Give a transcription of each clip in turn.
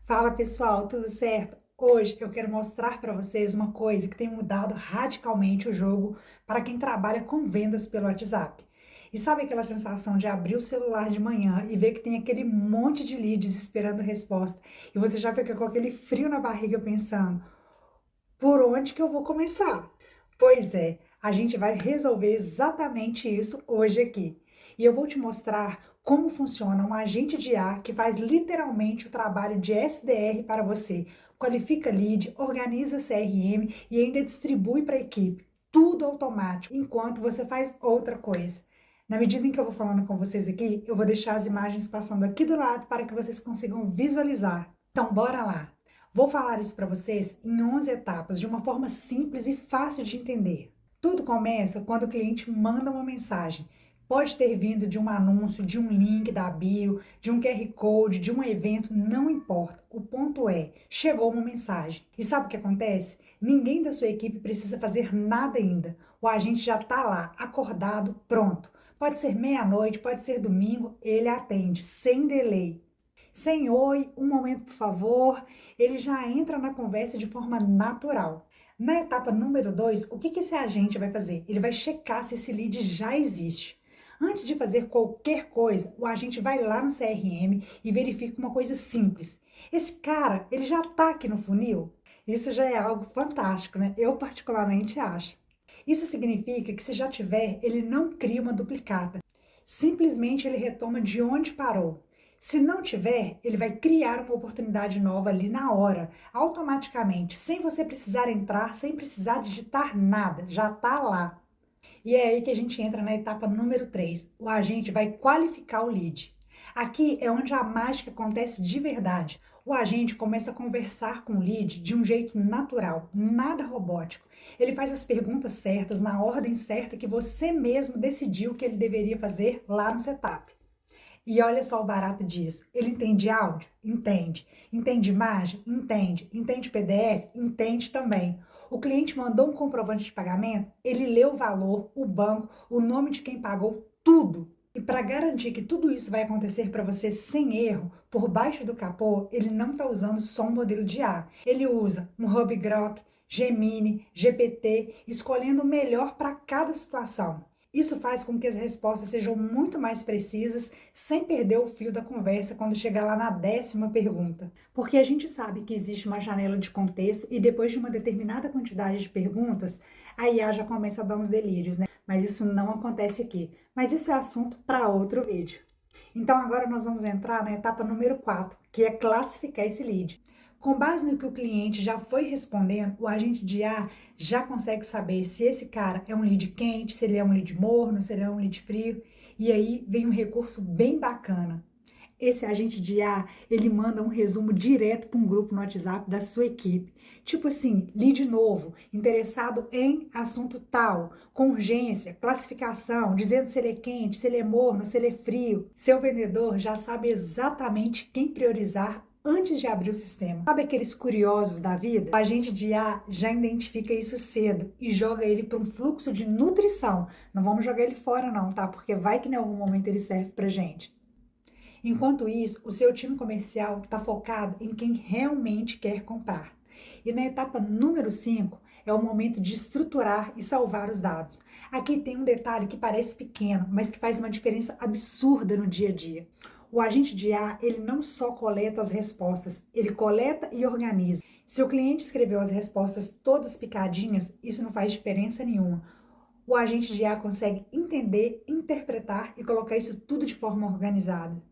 Fala pessoal, tudo certo? Hoje eu quero mostrar para vocês uma coisa que tem mudado radicalmente o jogo para quem trabalha com vendas pelo WhatsApp. E sabe aquela sensação de abrir o celular de manhã e ver que tem aquele monte de leads esperando resposta e você já fica com aquele frio na barriga pensando, por onde que eu vou começar? Pois é, a gente vai resolver exatamente isso hoje aqui. E eu vou te mostrar como funciona um agente de IA que faz literalmente o trabalho de SDR para você. Qualifica lead, organiza CRM e ainda distribui para a equipe. Tudo automático, enquanto você faz outra coisa. Na medida em que eu vou falando com vocês aqui, eu vou deixar as imagens passando aqui do lado para que vocês consigam visualizar. Então, bora lá! Vou falar isso para vocês em 11 etapas, de uma forma simples e fácil de entender. Tudo começa quando o cliente manda uma mensagem. Pode ter vindo de um anúncio, de um link da bio, de um QR Code, de um evento, não importa. O ponto é, chegou uma mensagem. E sabe o que acontece? Ninguém da sua equipe precisa fazer nada ainda. O agente já está lá, acordado, pronto. Pode ser meia-noite, pode ser domingo, ele atende, sem delay. Sem oi, um momento por favor, ele já entra na conversa de forma natural. Na etapa número 2, o que esse agente vai fazer? Ele vai checar se esse lead já existe. Antes de fazer qualquer coisa, o agente vai lá no CRM e verifica uma coisa simples. Esse cara, ele já está aqui no funil? Isso já é algo fantástico, né? Eu particularmente acho. Isso significa que se já tiver, ele não cria uma duplicata. Simplesmente ele retoma de onde parou. Se não tiver, ele vai criar uma oportunidade nova ali na hora, automaticamente, sem você precisar entrar, sem precisar digitar nada, já está lá. E é aí que a gente entra na etapa número 3. O agente vai qualificar o lead. Aqui é onde a mágica acontece de verdade. O agente começa a conversar com o lead de um jeito natural, nada robótico. Ele faz as perguntas certas, na ordem certa que você mesmo decidiu que ele deveria fazer lá no setup. E olha só o barato disso. Ele entende áudio? Entende. Entende imagem? Entende. Entende PDF? Entende também. O cliente mandou um comprovante de pagamento? Ele leu o valor, o banco, o nome de quem pagou, tudo. E para garantir que tudo isso vai acontecer para você sem erro, por baixo do capô, ele não está usando só um modelo de IA. Ele usa um Hub Grok, Gemini, GPT, escolhendo o melhor para cada situação. Isso faz com que as respostas sejam muito mais precisas, sem perder o fio da conversa quando chegar lá na 10ª pergunta. Porque a gente sabe que existe uma janela de contexto e depois de uma determinada quantidade de perguntas, a IA já começa a dar uns delírios, né? Mas isso não acontece aqui. Mas isso é assunto para outro vídeo. Então agora nós vamos entrar na etapa número 4, que é classificar esse lead. Com base no que o cliente já foi respondendo, o agente de IA já consegue saber se esse cara é um lead quente, se ele é um lead morno, se ele é um lead frio. E aí vem um recurso bem bacana. Esse agente de IA, ele manda um resumo direto para um grupo no WhatsApp da sua equipe. Tipo assim, lead novo, interessado em assunto tal, com urgência, classificação, dizendo se ele é quente, se ele é morno, se ele é frio. Seu vendedor já sabe exatamente quem priorizar antes de abrir o sistema. Sabe aqueles curiosos da vida? O agente de IA já identifica isso cedo e joga ele para um fluxo de nutrição. Não vamos jogar ele fora não, tá? Porque vai que em algum momento ele serve pra gente. Enquanto isso, o seu time comercial está focado em quem realmente quer comprar. E na etapa número 5 é o momento de estruturar e salvar os dados. Aqui tem um detalhe que parece pequeno, mas que faz uma diferença absurda no dia a dia. O agente de IA, ele não só coleta as respostas, ele coleta e organiza. Se o cliente escreveu as respostas todas picadinhas, isso não faz diferença nenhuma. O agente de IA consegue entender, interpretar e colocar isso tudo de forma organizada.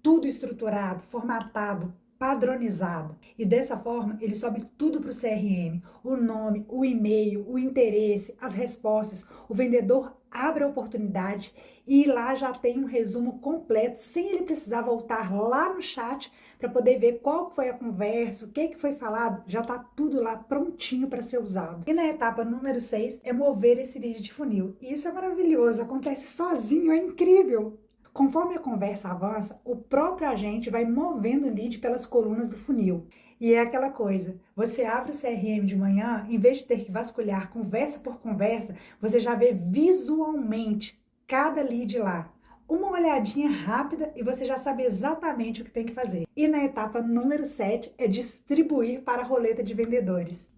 Tudo estruturado, formatado, padronizado. E dessa forma, ele sobe tudo para o CRM. O nome, o e-mail, o interesse, as respostas. O vendedor abre a oportunidade e lá já tem um resumo completo, sem ele precisar voltar lá no chat para poder ver qual foi a conversa, o que foi falado. Já está tudo lá prontinho para ser usado. E na etapa número 6 é mover esse lead de funil. E isso é maravilhoso, acontece sozinho, é incrível. Conforme a conversa avança, o próprio agente vai movendo o lead pelas colunas do funil. E é aquela coisa, você abre o CRM de manhã, em vez de ter que vasculhar conversa por conversa, você já vê visualmente cada lead lá. Uma olhadinha rápida e você já sabe exatamente o que tem que fazer. E na etapa número 7 é distribuir para a roleta de vendedores.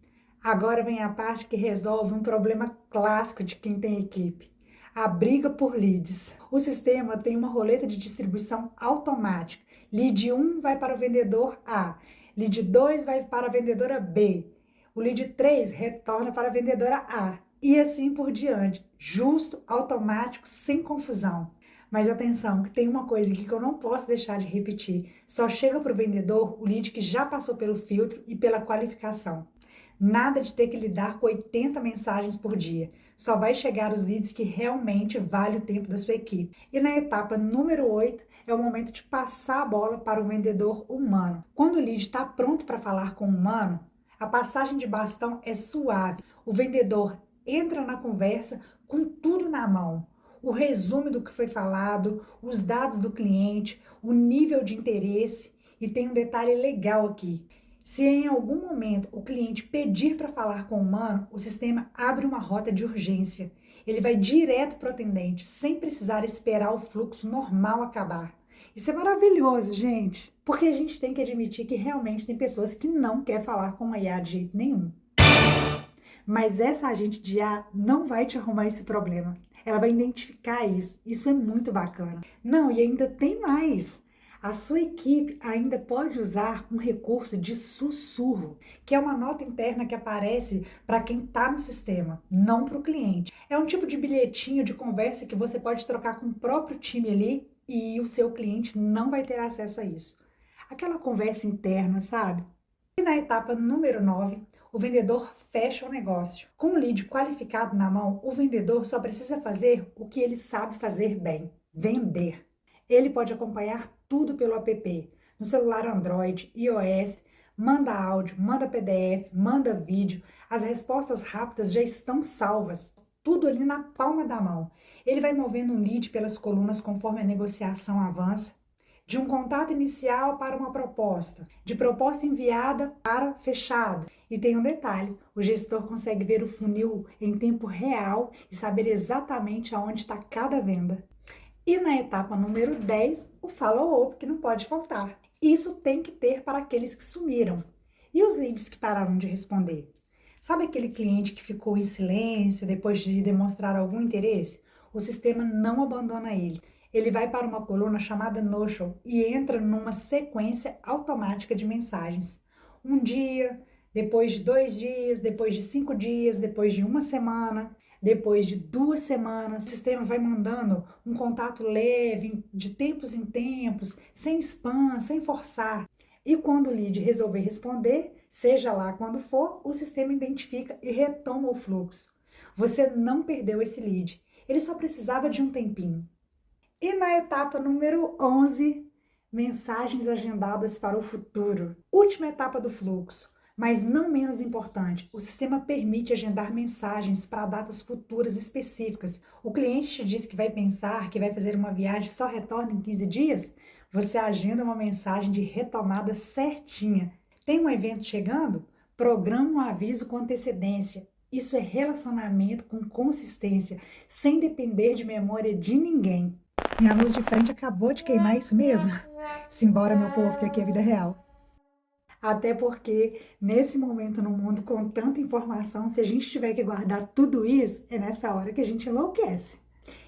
Agora vem a parte que resolve um problema clássico de quem tem equipe: a briga por leads. O sistema tem uma roleta de distribuição automática. Lead 1 vai para o vendedor A, lead 2 vai para a vendedora B, o lead 3 retorna para a vendedora A e assim por diante. Justo, automático, sem confusão. Mas atenção, que tem uma coisa aqui que eu não posso deixar de repetir. Só chega para o vendedor o lead que já passou pelo filtro e pela qualificação. Nada de ter que lidar com 80 mensagens por dia. Só vai chegar os leads que realmente valem o tempo da sua equipe. E na etapa número 8 é o momento de passar a bola para o vendedor humano. Quando o lead está pronto para falar com o humano, a passagem de bastão é suave. O vendedor entra na conversa com tudo na mão. O resumo do que foi falado, os dados do cliente, o nível de interesse. E tem um detalhe legal aqui. Se em algum momento o cliente pedir para falar com o humano, o sistema abre uma rota de urgência. Ele vai direto para o atendente, sem precisar esperar o fluxo normal acabar. Isso é maravilhoso, gente, porque a gente tem que admitir que realmente tem pessoas que não querem falar com a IA de jeito nenhum. Mas essa agente de IA não vai te arrumar esse problema. Ela vai identificar isso. Isso é muito bacana. Não, e ainda tem mais. A sua equipe ainda pode usar um recurso de sussurro, que é uma nota interna que aparece para quem está no sistema, não para o cliente. É um tipo de bilhetinho de conversa que você pode trocar com o próprio time ali e o seu cliente não vai ter acesso a isso. Aquela conversa interna, sabe? E na etapa número 9, o vendedor fecha o negócio. Com o lead qualificado na mão, o vendedor só precisa fazer o que ele sabe fazer bem: vender. Ele pode acompanhar tudo pelo app, no celular Android, iOS, manda áudio, manda PDF, manda vídeo, as respostas rápidas já estão salvas, tudo ali na palma da mão. Ele vai movendo um lead pelas colunas conforme a negociação avança, de um contato inicial para uma proposta, de proposta enviada para fechado. E tem um detalhe: o gestor consegue ver o funil em tempo real e saber exatamente aonde está cada venda. E na etapa número 10, o follow-up, que não pode faltar. Isso tem que ter para aqueles que sumiram. E os leads que pararam de responder? Sabe aquele cliente que ficou em silêncio depois de demonstrar algum interesse? O sistema não abandona ele. Ele vai para uma coluna chamada Notion e entra numa sequência automática de mensagens. Um dia, depois de 2 dias, depois de 5 dias, depois de uma semana, depois de 2 semanas. O sistema vai mandando um contato leve, de tempos em tempos, sem spam, sem forçar. E quando o lead resolver responder, seja lá quando for, o sistema identifica e retoma o fluxo. Você não perdeu esse lead, ele só precisava de um tempinho. E na etapa número 11, mensagens agendadas para o futuro. Última etapa do fluxo, mas não menos importante, o sistema permite agendar mensagens para datas futuras específicas. O cliente te disse que vai pensar que vai fazer uma viagem, só retorna em 15 dias? Você agenda uma mensagem de retomada certinha. Tem um evento chegando? Programa um aviso com antecedência. Isso é relacionamento com consistência, sem depender de memória de ninguém. Minha luz de frente acabou de queimar, isso mesmo? Simbora, meu povo, que aqui é vida real. Até porque, nesse momento no mundo, com tanta informação, se a gente tiver que guardar tudo isso, é nessa hora que a gente enlouquece.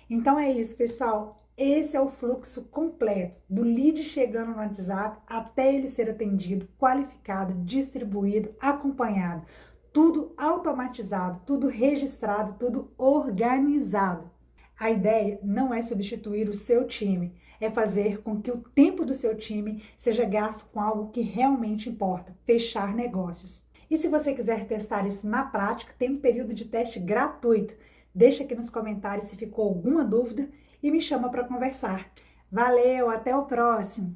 Então é isso, pessoal. Esse é o fluxo completo, do lead chegando no WhatsApp até ele ser atendido, qualificado, distribuído, acompanhado. Tudo automatizado, tudo registrado, tudo organizado. A ideia não é substituir o seu time, é fazer com que o tempo do seu time seja gasto com algo que realmente importa: fechar negócios. E se você quiser testar isso na prática, tem um período de teste gratuito. Deixa aqui nos comentários se ficou alguma dúvida e me chama para conversar. Valeu, até o próximo!